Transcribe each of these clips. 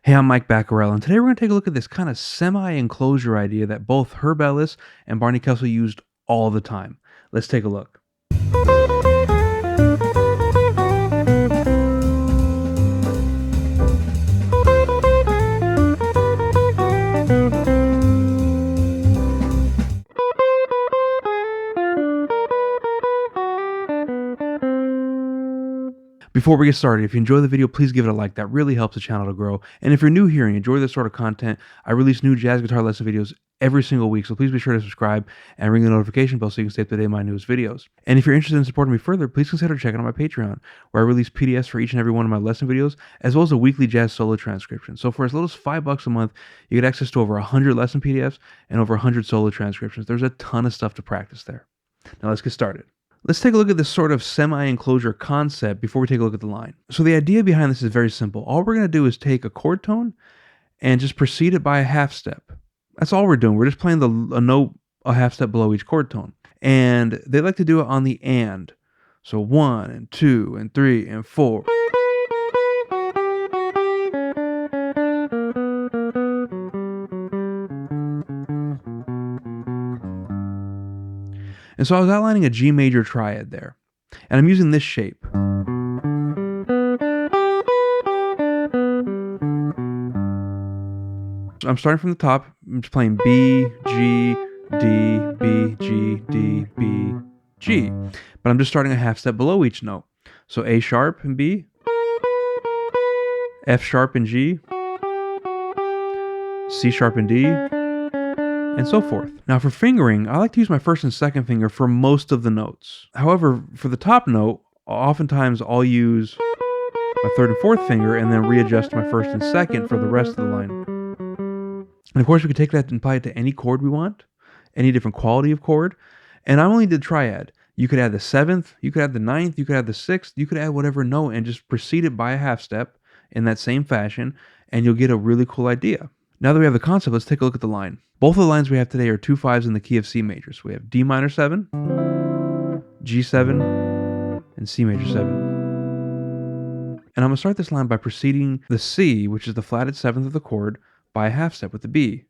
Hey, I'm Mike Baccarella, and today we're going to take a look at this kind of semi-enclosure idea that both Herb Ellis and Barney Kessel used all the time. Let's take a look. Before we get started, if you enjoy the video, please give it a like. That really helps the channel to grow. And if you're new here and you enjoy this sort of content, I release new jazz guitar lesson videos every single week. So please be sure to subscribe and ring the notification bell so you can stay up to date with my newest videos. And if you're interested in supporting me further, please consider checking out my Patreon, where I release PDFs for each and every one of my lesson videos, as well as a weekly jazz solo transcription. So for as little as $5 a month, you get access to over 100 lesson PDFs and over 100 solo transcriptions. There's a ton of stuff to practice there. Now let's get started. Let's take a look at this sort of semi-enclosure concept before we take a look at the line. So the idea behind this is very simple. All we're going to do is take a chord tone and just precede it by a half step. That's all we're doing. We're just playing a note a half step below each chord tone. And they like to do it on the and. So 1 and 2 and 3 and 4. And so I was outlining a G major triad there, and I'm using this shape. So I'm starting from the top. I'm just playing B, G, D, B, G, D, B, G. But I'm just starting a half step below each note. So A sharp and B, F sharp and G, C sharp and D, and so forth. Now for fingering, I like to use my first and second finger for most of the notes. However, for the top note, oftentimes I'll use my third and fourth finger and then readjust my first and second for the rest of the line. And of course we could take that and apply it to any chord we want, any different quality of chord. And I only did triad. You could add the seventh, you could add the ninth, you could add the sixth, you could add whatever note and just proceed it by a half step in that same fashion, and you'll get a really cool idea. Now that we have the concept, let's take a look at the line. Both of the lines we have today are 2 5s in the key of C major. So we have D minor 7, G7, and C major 7. And I'm going to start this line by preceding the C, which is the flatted 7th of the chord, by a half step with the B.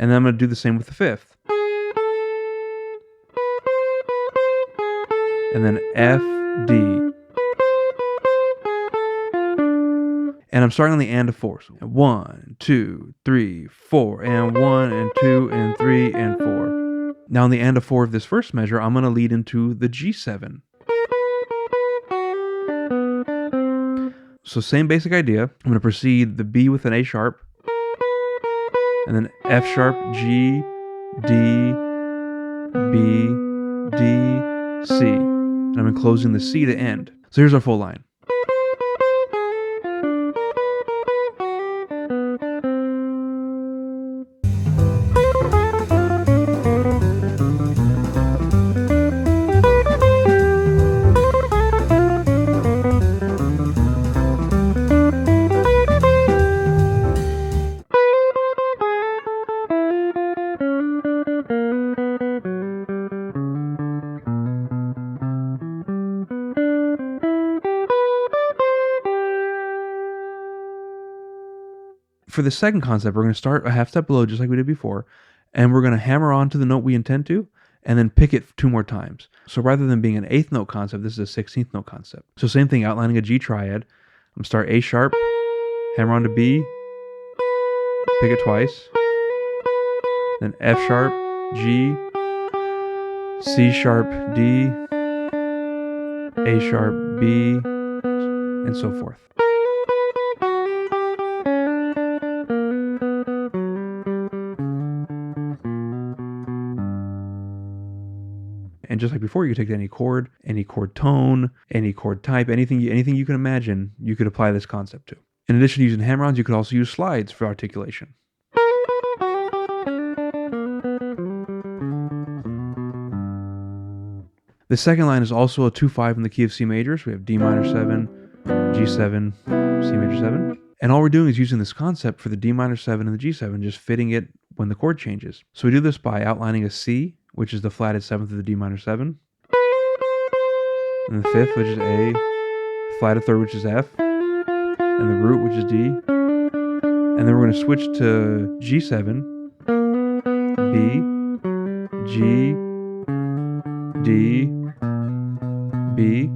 And then I'm going to do the same with the 5th. And then F, D. And I'm starting on the and of 4. So 1, 2, 3, 4, and 1, and 2, and 3, and 4. Now on the and of 4 of this first measure, I'm going to lead into the G7. So same basic idea. I'm going to precede the B with an A sharp, and then F sharp, G, D, B, D, C. And I'm enclosing the C to end. So here's our full line. For the second concept, we're going to start a half step below just like we did before, and we're going to hammer on to the note we intend to, and then pick it 2 more times. So rather than being an 8th note concept, this is a 16th note concept. So same thing, outlining a G triad. I'm going to start A sharp, hammer on to B, pick it twice, then F sharp, G, C sharp, D, A sharp, B, and so forth. And just like before, you could take any chord tone, any chord type, anything you can imagine, you could apply this concept to. In addition to using hammer-ons, you could also use slides for articulation. The second line is also a 2 5 in the key of C major. So we have D minor 7, G7, C major 7. And all we're doing is using this concept for the D minor 7 and the G7, just fitting it when the chord changes. So we do this by outlining a C, which is the flatted 7th of the D minor 7, and the 5th, which is A, flatted 3rd, which is F, and the root, which is D. And then we're going to switch to G7, B, G, D, B.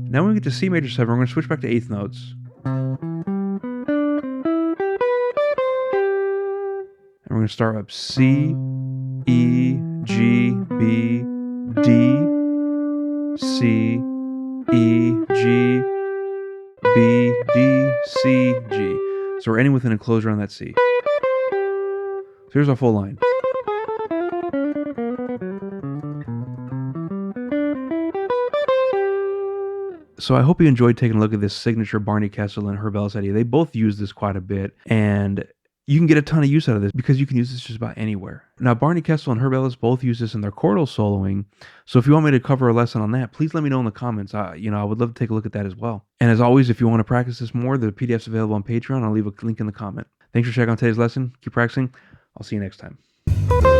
Now when we get to C major 7, we're going to switch back to eighth notes. And we're going to start up C, E, G, B, D, C, E, G, B, D, C, G. So we're ending with an enclosure on that C. So here's our full line. So I hope you enjoyed taking a look at this signature Barney Kessel and Herb Ellis idea. They both use this quite a bit, and you can get a ton of use out of this because you can use this just about anywhere. Now, Barney Kessel and Herb Ellis both use this in their chordal soloing. So if you want me to cover a lesson on that, please let me know in the comments. I would love to take a look at that as well. And as always, if you want to practice this more, the PDF's available on Patreon. I'll leave a link in the comment. Thanks for checking out today's lesson. Keep practicing. I'll see you next time.